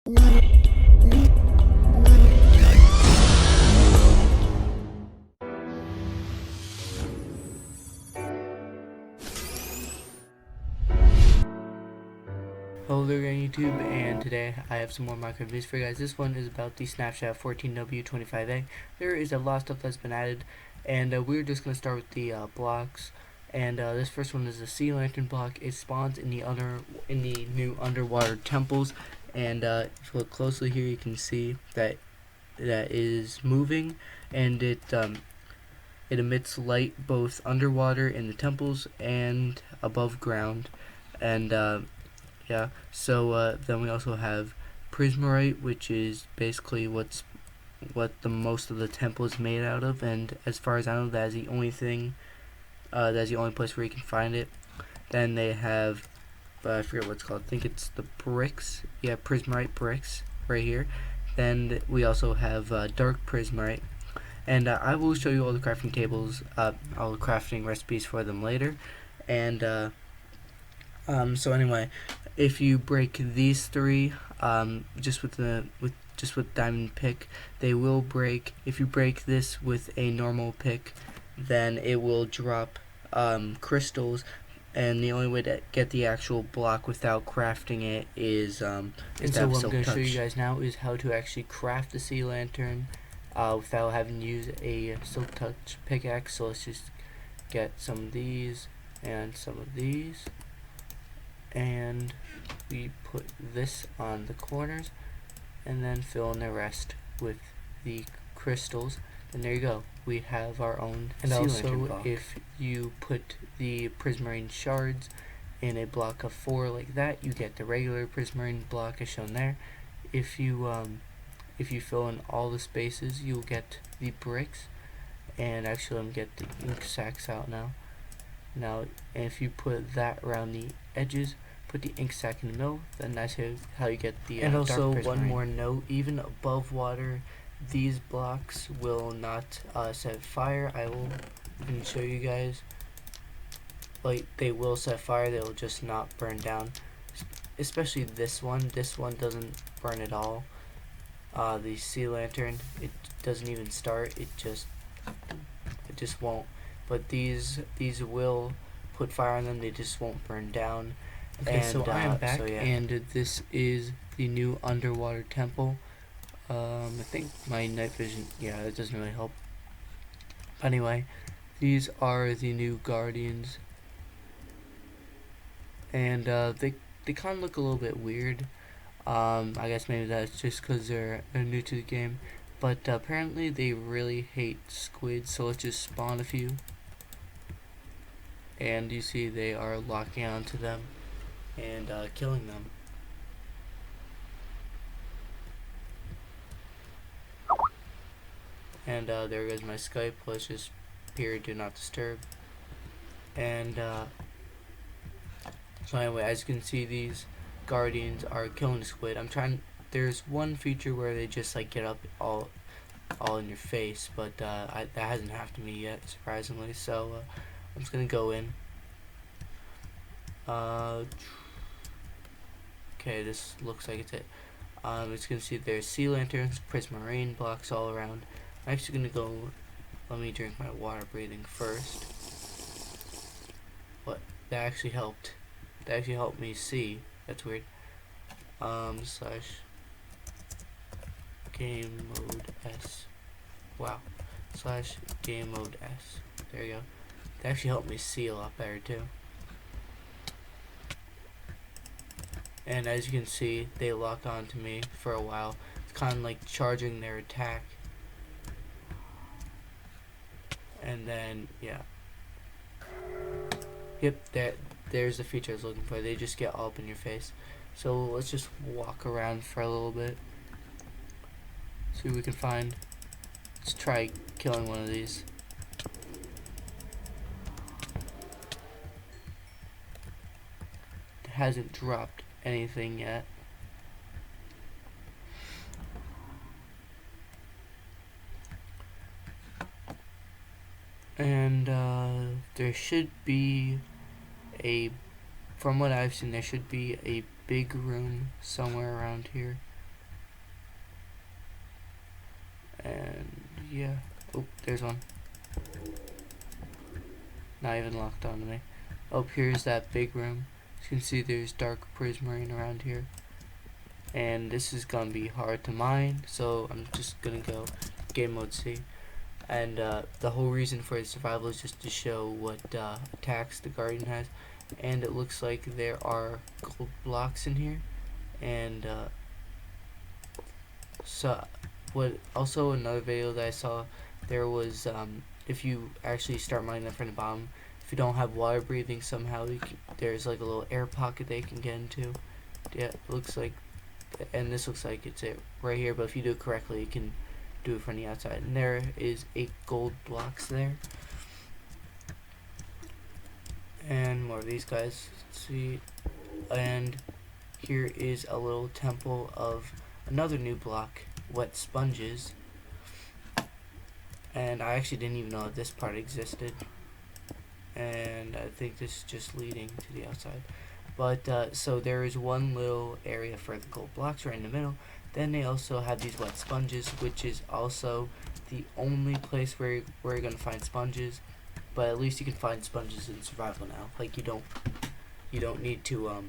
Hello there YouTube, and today I have some more Minecraft videos for you guys. This one is about the Snapshot 14W25A. There is a lot of stuff that's been added, and we're just going to start with the blocks. And this first one is a sea lantern block. It spawns in the new underwater temples, and if you look closely here, you can see that is moving, and it emits light both underwater in the temples and above ground, and yeah, so then we also have prismarite, which is basically what the most of the temple is made out of, and as far as I know, that's the only thing, that's the only place where you can find it. Then they have, I forget what it's called, I think it's the bricks, yeah, prismarite bricks, right here. Then we also have dark prismarite, and I will show you all the crafting tables, all the crafting recipes for them later, and so anyway, if you break these three, just with diamond pick, they will break. If you break this with a normal pick, then it will drop crystals, and the only way to get the actual block without crafting it is And so what I'm going to show you guys now is how to actually craft the sea lantern without having to use a silk touch pickaxe. So let's just get some of these and some of these, and we put this on the corners and then fill in the rest with the crystals, and there you go, we have our own sea lantern block. If you put the prismarine shards in a block of 4 like that, you get the regular prismarine block as shown there. If you fill in all the spaces, you'll get the bricks. And actually, I'm get the ink sacks out now. And if you put that around the edges, put the ink sac in the middle, then that's how you get the and dark also prismarine. One more note, even above water, these blocks will not set fire. I will even show you guys. Like, they will set fire, they will just not burn down. Especially this one doesn't burn at all. The sea lantern, it doesn't even start, it just won't. But these will put fire on them, they just won't burn down. Okay, so I am back, yeah. and this is the new underwater temple. I think my night vision, yeah, it doesn't really help. But anyway, these are the new guardians, and they kind of look a little bit weird. I guess maybe that's just because they're new to the game, but apparently they really hate squids, so let's just spawn a few. And you see they are locking onto them and killing them. And there goes my Skype. Let's just period do not disturb. And so anyway, as you can see, these guardians are killing the squid. There's one feature where they just like get up all in your face, but that hasn't happened to me yet, surprisingly. So I'm just gonna go in. Okay, this looks like it's it. As you can see, there's sea lanterns, prismarine blocks all around. I'm actually gonna go. Let me drink my water breathing first. What? That actually helped. That actually helped me see. That's weird. Slash game mode S. Wow. Slash game mode S. There you go. That actually helped me see a lot better too. And as you can see, they lock onto me for a while. It's kind of like charging their attack. And then, yeah. Yep, there's the feature I was looking for. They just get all up in your face. So let's just walk around for a little bit. See what we can find. Let's try killing one of these. It hasn't dropped anything yet. And there should be from what I've seen, there should be a big room somewhere around here. yeah. Oh, there's one. Not even locked onto me. Up here's that big room. As you can see, there's dark prismarine around here. And this is gonna be hard to mine, so I'm just gonna go game mode C. And the whole reason for the survival is just to show what attacks the guardian has. And it looks like there are gold blocks in here. And so what also another video that I saw, there was if you actually start mining them from the bottom, if you don't have water breathing somehow, there's like a little air pocket they can get into. Yeah, it looks like, and this looks like it's it right here, but if you do it correctly, you can do it from the outside. And there is 8 gold blocks there. And more of these guys. Let's see. And here is a little temple of another new block, wet sponges. And I actually didn't even know that this part existed. And I think this is just leading to the outside. But so there is one little area for the gold blocks right in the middle. Then they also have these wet sponges, which is also the only place where you're gonna find sponges. But at least you can find sponges in survival now. Like you don't need to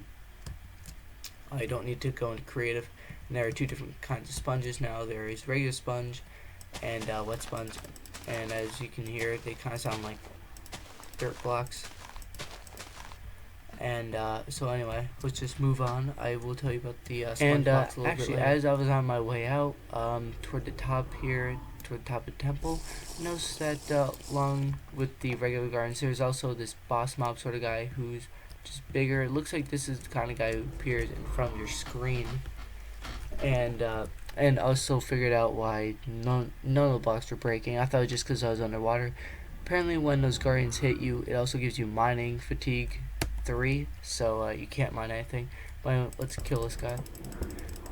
you don't need to go into creative. And there are 2 different kinds of sponges now. There is regular sponge and wet sponge. And as you can hear, they kind of sound like dirt blocks. And so anyway, let's just move on. I will tell you about the sponge blocks a little bit later. As I was on my way out toward the top here, toward the top of the temple, I noticed that along with the regular gardens, there's also this boss mob sort of guy who's just bigger. It looks like this is the kind of guy who appears in front of your screen. And also figured out why none of the blocks were breaking. I thought it was just because I was underwater. Apparently when those guardians hit you, it also gives you mining fatigue 3, so you can't mine anything. But anyway, let's kill this guy.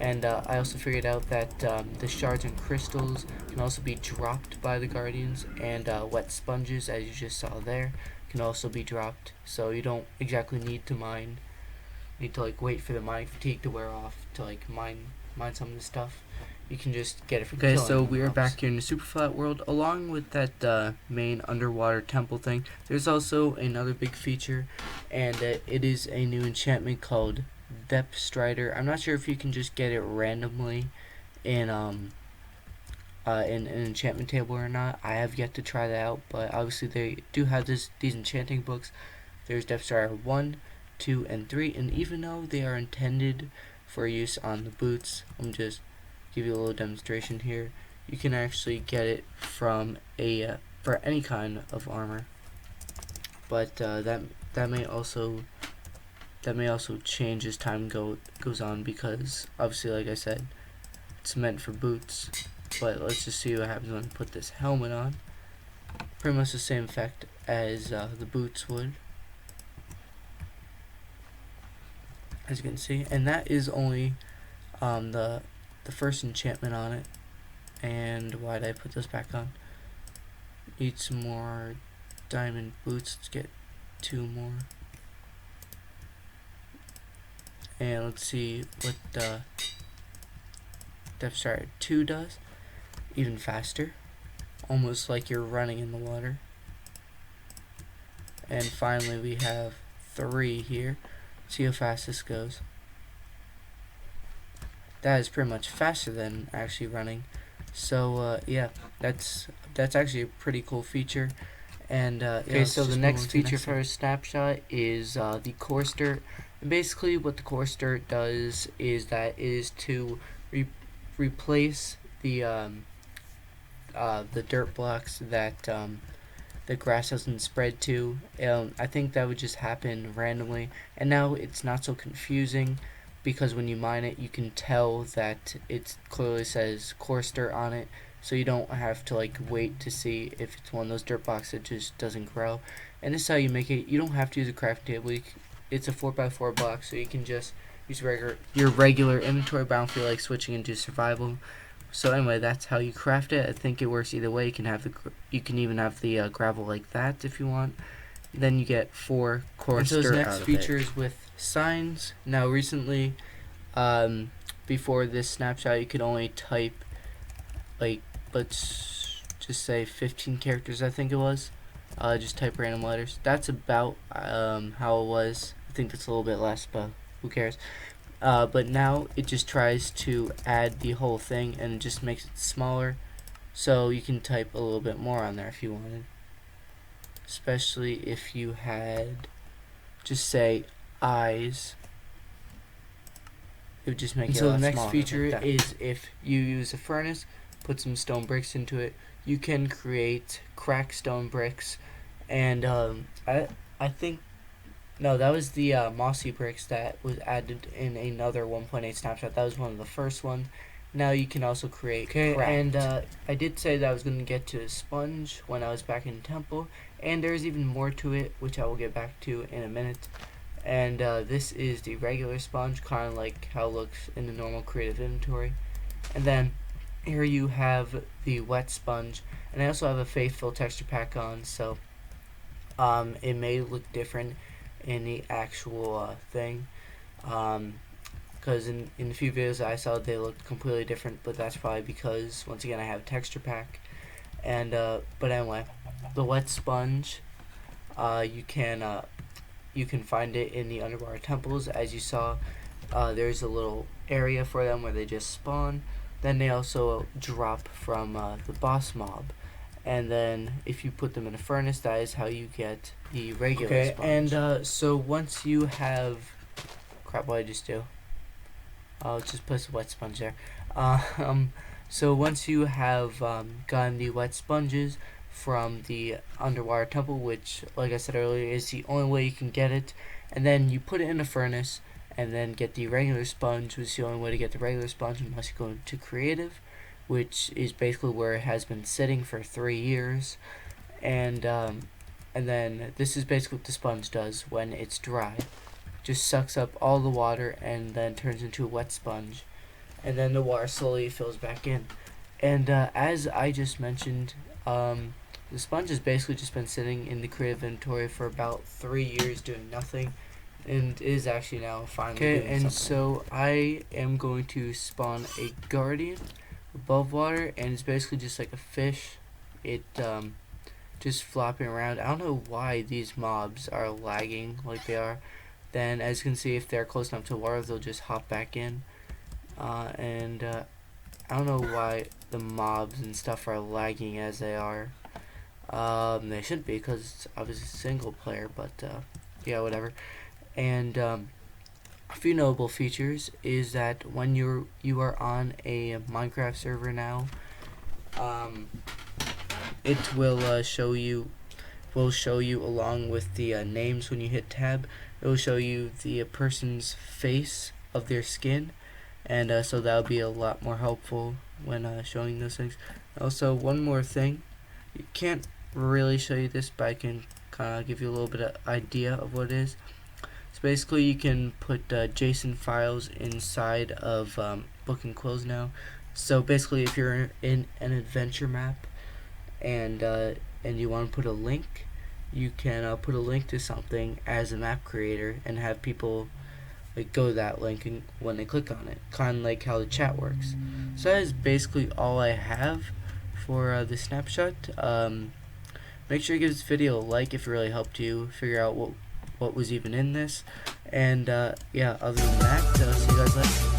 And I also figured out that the shards and crystals can also be dropped by the guardians, and wet sponges, as you just saw there, can also be dropped. So you don't exactly need to mine. You need to like wait for the mining fatigue to wear off to like mine some of the stuff. You can just get it from killing. Okay, so we are back here in the super flat world. Along with that main underwater temple thing, there's also another big feature, and it is a new enchantment called Depth Strider. I'm not sure if you can just get it randomly in an enchantment table or not. I have yet to try that out, but obviously they do have these enchanting books. There's Depth Strider 1, 2, and 3, and even though they are intended for use on the boots, I'm just give you a little demonstration here. You can actually get it from a for any kind of armor, but that may also change as time goes on, because obviously, like I said, it's meant for boots. But let's just see what happens when I put this helmet on. Pretty much the same effect as the boots would, as you can see. And that is only the first enchantment on it. And why did I put this back on? Need some more diamond boots. Let's get 2 more. And let's see what Depth Strider 2 does. Even faster. Almost like you're running in the water. And finally we have 3 here. See how fast this goes. That is pretty much faster than actually running. So yeah, that's actually a pretty cool feature. And okay, so the next feature for Snapshot is the coarse dirt. And basically what the coarse dirt does is to replace the dirt blocks that the grass doesn't spread to. I think that would just happen randomly, and now it's not so confusing, because when you mine it, you can tell that it clearly says coarse dirt on it, so you don't have to like wait to see if it's one of those dirt blocks that just doesn't grow. And this is how you make it. You don't have to use a crafting table. It's a 4x4 block, so you can just use your regular inventory, but I don't feel like switching into survival. So anyway, that's how you craft it. I think it works either way. You can even have the gravel like that if you want. Then you get 4 coarse dirt out of it. So this next feature is with signs. Now recently, before this snapshot, you could only type, like, let's just say 15 characters, I think it was. Just type random letters. That's about how it was. I think that's a little bit less, but who cares. But now it just tries to add the whole thing and it just makes it smaller, so you can type a little bit more on there if you wanted. Especially if you had, just say, eyes. It would just make it a lot smaller. So the next feature is if you use a furnace, put some stone bricks into it, you can create cracked stone bricks. And I think, no, that was the mossy bricks that was added in another 1.8 snapshot. That was one of the first ones. Now you can also create cracked. And I did say that I was going to get to a sponge when I was back in Temple, and there's even more to it, which I will get back to in a minute. And this is the regular sponge, kind of like how it looks in the normal creative inventory. And then here you have the wet sponge, and I also have a faithful texture pack on, so it may look different in the actual thing, because in a few videos I saw they looked completely different, but that's probably because once again I have texture pack. And but anyway, the wet sponge, you can find it in the underwater temples. As you saw, there's a little area for them where they just spawn. Then they also drop from the boss mob, and then if you put them in a furnace, that is how you get the regular sponge. And so once you have, crap, what did I just do? I'll just put a wet sponge there. So once you have gotten the wet sponges from the underwater temple, which, like I said earlier, is the only way you can get it, and then you put it in a furnace and then get the regular sponge, which is the only way to get the regular sponge unless you go into creative, which is basically where it has been sitting for 3 years. And then this is basically what the sponge does when it's dry. Just sucks up all the water and then turns into a wet sponge, and then the water slowly fills back in. And as I just mentioned, the sponge has basically just been sitting in the creative inventory for about 3 years doing nothing, and is actually now finally doing something. And so I am going to spawn a guardian above water, and it's basically just like a fish. It just flopping around. I don't know why these mobs are lagging like they are. Then as you can see, if they're close enough to water, they'll just hop back in. And I don't know why the mobs and stuff are lagging as they are. They shouldn't be, because it's obviously single player, but yeah, whatever. And a few notable features is that when you are on a Minecraft server now, it will show you along with the names. When you hit tab, it will show you the person's face of their skin, and so that'll be a lot more helpful when showing those things. Also, one more thing, you can't really show you this, but I can kind of give you a little bit of idea of what it is. So basically, you can put JSON files inside of Book and Quills now. So basically, if you're in an adventure map and you want to put a link, you can put a link to something as a map creator and have people like go to that link and when they click on it, kind of like how the chat works. So that is basically all I have for the snapshot. Make sure you give this video a like if it really helped you figure out what was even in this. And yeah, other than that, see you guys later.